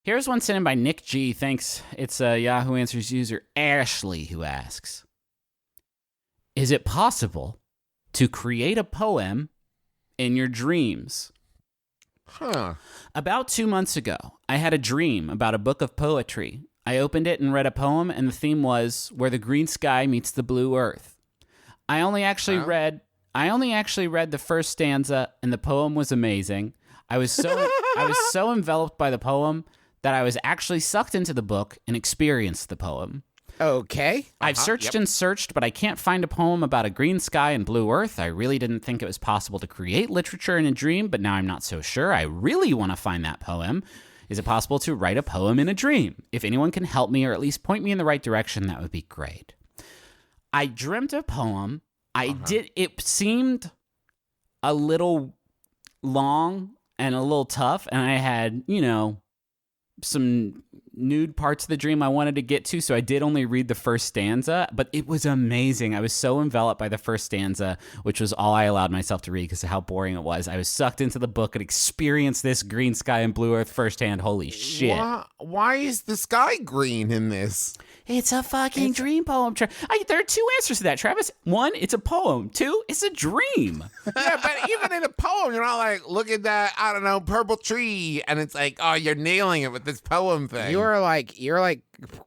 Here's one sent in by Nick G. Thanks. It's a Yahoo Answers user, Ashley, who asks, is it possible to create a poem in your dreams? Huh. About 2 months ago, I had a dream about a book of poetry. I opened it and read a poem, and the theme was Where the Green Sky Meets the Blue Earth. I only actually read the first stanza, and the poem was amazing. I was so enveloped by the poem that I was actually sucked into the book and experienced the poem. Okay. I've searched and searched, but I can't find a poem about a green sky and blue earth. I really didn't think it was possible to create literature in a dream, but now I'm not so sure. I really want to find that poem. Is it possible to write a poem in a dream? If anyone can help me or at least point me in the right direction, that would be great. I dreamt a poem. It seemed a little long and a little tough, and I had, some nude parts of the dream I wanted to get to, so I did only read the first stanza, but it was amazing. I was so enveloped by the first stanza, which was all I allowed myself to read because of how boring it was. I was sucked into the book and experienced this green sky and blue earth firsthand. Holy shit. Why is the sky green in this? It's a fucking dream poem. There are two answers to that, Travis. One, it's a poem. Two, it's a dream. Yeah, but even in a poem, you're not like, look at that, I don't know, purple tree, and it's like, oh, you're nailing it with this poem thing. You're like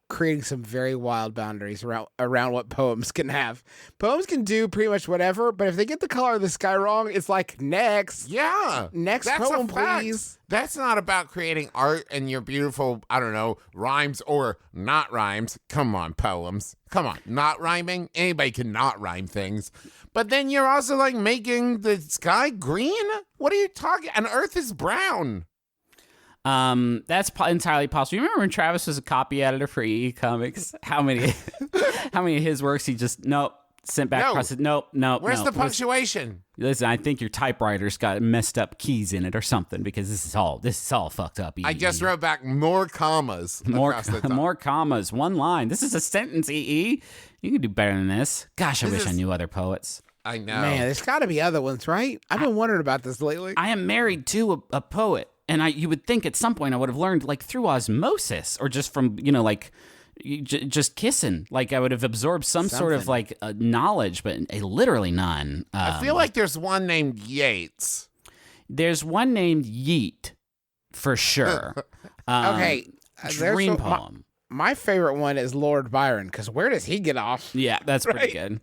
creating some very wild boundaries around what poems can have. Poems can do pretty much whatever, but if they get the color of the sky wrong, it's like next. Yeah. Next That's poem, a fact. please. That's not about creating art and your beautiful, I don't know, rhymes or not rhymes. Come on, poems. Come on, not rhyming. Anybody can not rhyme things. But then you're also like making the sky green? What are you talking? And Earth is brown. That's entirely possible. You remember when Travis was a copy editor for EE Comics? How many of his works he just sent back across it? Nope. Where's the punctuation? Listen, I think your typewriter's got messed up keys in it or something because this is all fucked up. I just wrote back more commas. More commas. One line. This is a sentence, EE. You can do better than this. Gosh, I wish I knew other poets. I know. Man, there's got to be other ones, right? I've been wondering about this lately. I am married to a poet. And you would think at some point I would have learned like through osmosis or just from, just kissing. Like I would have absorbed something. Sort of like knowledge, but literally none. I feel like there's one named Yates. There's one named Yeat for sure. Okay. Dream poem. My favorite one is Lord Byron, because where does he get off? Yeah, that's pretty good.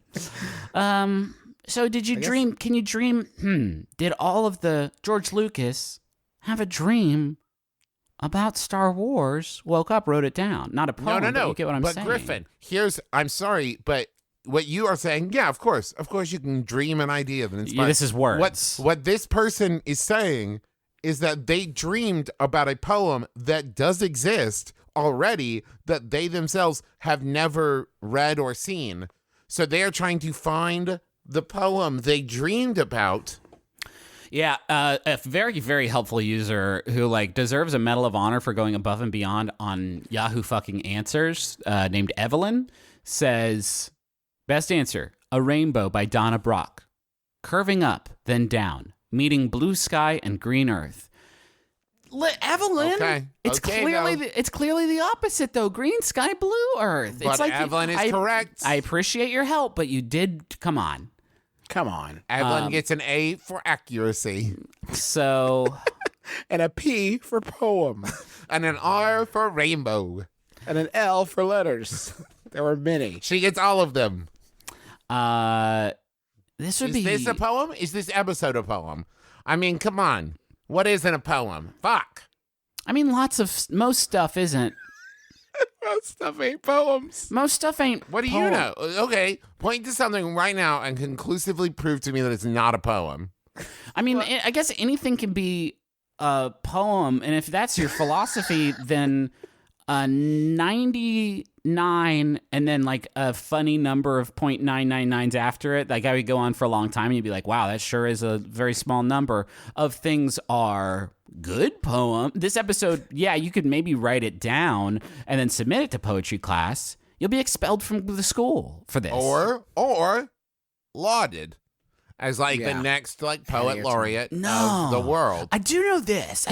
So did you dream? Can you dream? Did all of the George Lucas have a dream about Star Wars, woke up, wrote it down? Not a poem, No. But you get what I'm saying. But Griffin, I'm sorry, but what you are saying, yeah, of course you can dream an idea. Yeah, this is words. What this person is saying is that they dreamed about a poem that does exist already that they themselves have never read or seen. So they are trying to find the poem they dreamed about. Yeah, a very, very helpful user who deserves a Medal of Honor for going above and beyond on Yahoo fucking Answers, named Evelyn, says, best answer, A Rainbow by Donna Brock. Curving up, then down, meeting blue sky and green earth. Evelyn, okay. It's clearly the opposite though. Green sky, blue earth. But it's Evelyn is correct. I appreciate your help, but you did. Come on. Evelyn gets an A for accuracy. So. And a P for poem. And an R for rainbow. And an L for letters. There were many. She gets all of them. Is this a poem? Is this episode a poem? I mean, come on. What isn't a poem? Fuck. I mean, most stuff isn't. Most stuff ain't poems. Most stuff ain't. What do you know? Okay, point to something right now and conclusively prove to me that it's not a poem. I mean, I guess anything can be a poem, and if that's your philosophy, then 99 and then a funny number of 0.999s after it. I would go on for a long time, and you'd be like, wow, that sure is a very small number of things are good poem. This episode, yeah, you could maybe write it down and then submit it to poetry class. You'll be expelled from the school for this. Or lauded as the next poet laureate of the world. I do know this.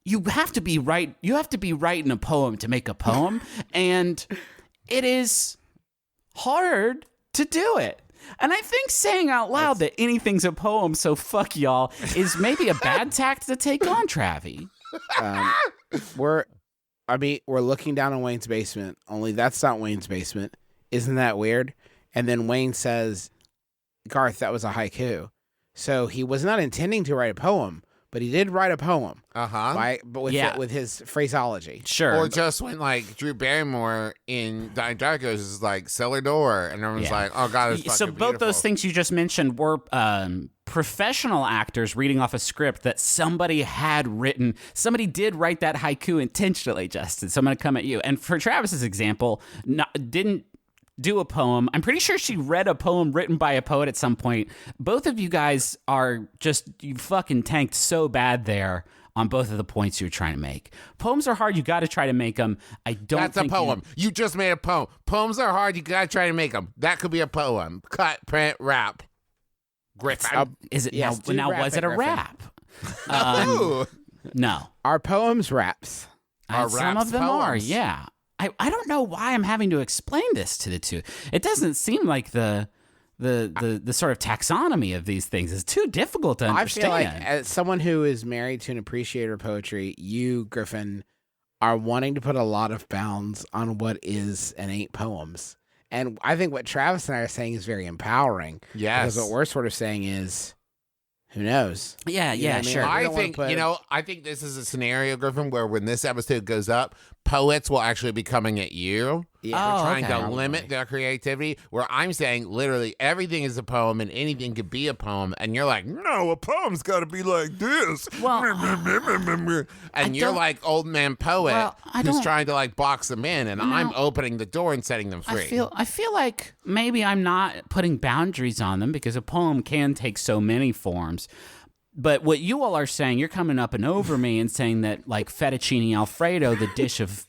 you have to be right. You have to be writing a poem to make a poem, and it is hard to do it. And I think saying out loud that anything's a poem, so fuck y'all, is maybe a bad tact to take on, Travi. We're looking down on Wayne's basement, only that's not Wayne's basement. Isn't that weird? And then Wayne says, Garth, that was a haiku. So he was not intending to write a poem, but he did write a poem. But with his phraseology. Sure. Or just when like Drew Barrymore in Dying Darkos is like cellar door, and everyone's like, "Oh God, it's fucking so both beautiful." those things you just mentioned were professional actors reading off a script that somebody had written. Somebody did write that haiku intentionally, Justin. So I'm going to come at you. And for Travis's example, didn't do a poem. I'm pretty sure she read a poem written by a poet at some point. Both of you guys are just, you fucking tanked so bad there on both of the points you're trying to make. Poems are hard. You got to try to make them. I don't That's think a poem. You just made a poem. Poems are hard. You got to try to make them. That could be a poem. Cut, print, rap. Griffin. Is it Yes, now? do Was it a rap? Ooh. No. Are poems raps? Are Some raps of them are. poems? Yeah. I don't know why I'm having to explain this to the two. It doesn't seem like the sort of taxonomy of these things is too difficult to understand. I feel like as someone who is married to an appreciator of poetry, you, Griffin, are wanting to put a lot of bounds on what is and ain't poems. And I think what Travis and I are saying is very empowering. Yes. Because what we're sort of saying is, who knows? Yeah, You know what I mean? sure. We I don't wanna think, put- I think this is a scenario, Griffin, where when this episode goes up, poets will actually be coming at you. Yeah, Oh, Trying okay. to limit their creativity, where I'm saying literally everything is a poem and anything could be a poem, and you're like, no, a poem's got to be like this. Well, and you're don't- like old man poet Well, I who's don't- trying to like box them in, and I'm opening the door and setting them free. I feel like maybe I'm not putting boundaries on them because a poem can take so many forms. But what you all are saying, you're coming up and over me and saying that like fettuccine alfredo, the dish of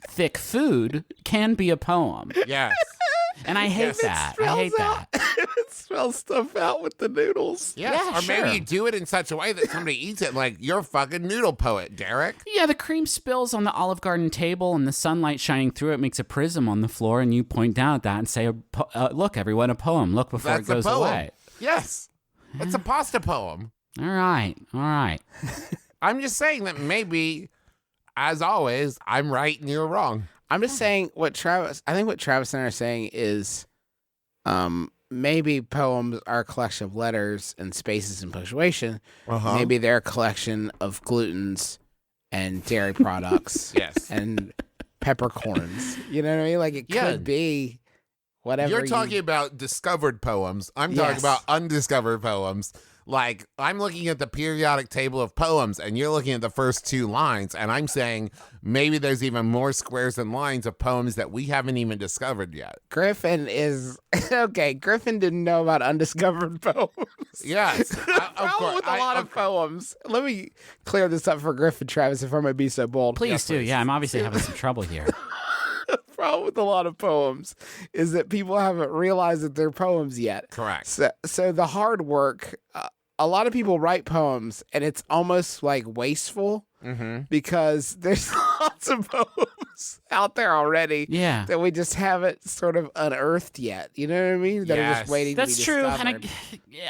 thick food, can be a poem. Yes. And I hate that. I hate that. It smells stuff out with the noodles. Yes. Yeah, Or sure. maybe you do it in such a way that somebody eats it like you're a fucking noodle poet, Derek. Yeah, the cream spills on the Olive Garden table and the sunlight shining through it makes a prism on the floor, and you point down at that and say, look, everyone, a poem. Look before That's it goes a poem. away. Yes. It's a pasta poem. All right. I'm just saying that maybe, as always, I'm right and you're wrong. I'm just saying I think what Travis and I are saying is maybe poems are a collection of letters and spaces and punctuation. Maybe they're a collection of glutens and dairy products. Yes. And peppercorns. You know what I mean? Like it Yeah. could be whatever. You're talking about discovered poems. I'm talking Yes. about undiscovered poems. Like, I'm looking at the periodic table of poems, and you're looking at the first two lines, and I'm saying maybe there's even more squares and lines of poems that we haven't even discovered yet. Griffin is okay. Griffin didn't know about undiscovered poems. Yes. The problem with a lot of poems. Let me clear this up for Griffin, Travis, if I might be so bold. Please do. Yeah, I'm obviously having some trouble here. The problem with a lot of poems is that people haven't realized that they're poems yet. Correct. So the hard work, a lot of people write poems and it's almost like wasteful because there's lots of poems out there already Yeah. that we just haven't sort of unearthed yet. You know what I mean? That are Yes. just waiting That's to be true. discovered. And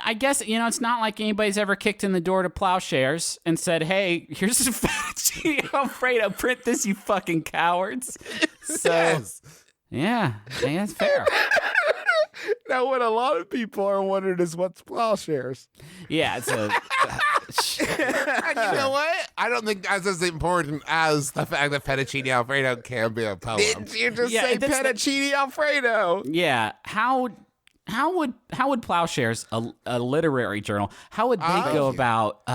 I guess, it's not like anybody's ever kicked in the door to Plowshares and said, hey, here's a fettuccine Alfredo. Print this, you fucking cowards. So, Yes. yeah, that's fair. Now, what a lot of people are wondering is what's plowshares. Yeah, it's a... And you know what? I don't think that's as important as the fact that fettuccine Alfredo can be a poem. Did you just Yeah, say that's the- fettuccine Alfredo? Yeah, how would Plowshares, a literary journal, how would they go about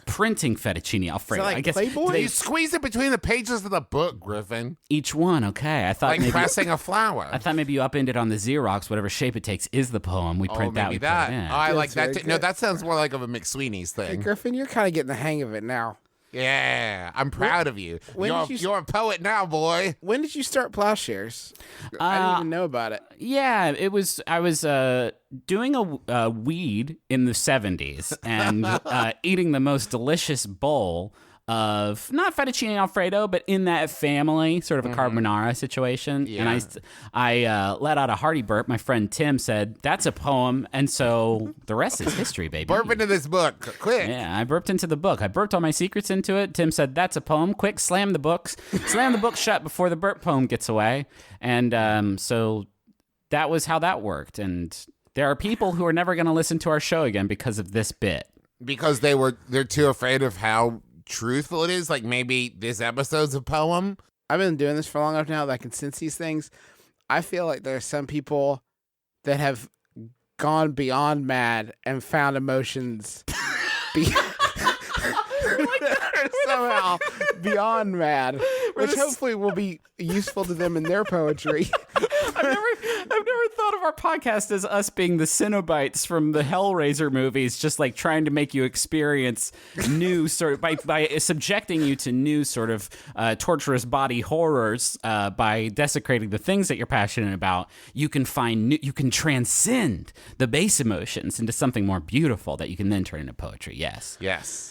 printing fettuccine Alfredo? like I guess Playboy? You squeeze it between the pages of the book, Griffin, each one. Okay, I thought like maybe pressing a flower. I thought maybe you upended on the Xerox, whatever shape it takes is the poem. We print that. maybe We that. put it in. Oh, I like That's that. very No, good. that sounds more like of a McSweeney's Hey, thing. Griffin, you're kind of getting the hang of it now. Yeah, I'm proud of you. when did you- You're a poet now, boy. When did you start plowshares? I didn't even know about it. Yeah, I was doing a weed in the 70s and eating the most delicious bowl of not fettuccine Alfredo, but in that family, sort of a carbonara situation. Yeah. And I let out a hearty burp. My friend Tim said, "That's a poem," and so the rest is history, baby. Burp into this book, quick. Yeah, I burped into the book. I burped all my secrets into it. Tim said, "That's a poem. Quick, slam the book shut before the burp poem gets away." And so that was how that worked. And there are people who are never going to listen to our show again because of this bit. Because they're too afraid of how truthful it is. Like maybe this episode's a poem. I've been doing this for long enough now that I can sense these things. I feel like there are some people that have gone beyond mad and found emotions somehow beyond mad, which hopefully will be useful to them in their poetry. I've never thought of our podcast as us being the Cenobites from the Hellraiser movies, just like trying to make you experience new sort of by subjecting you to new sort of torturous body horrors by desecrating the things that you're passionate about. You can you can transcend the base emotions into something more beautiful that you can then turn into poetry. Yes. Yes.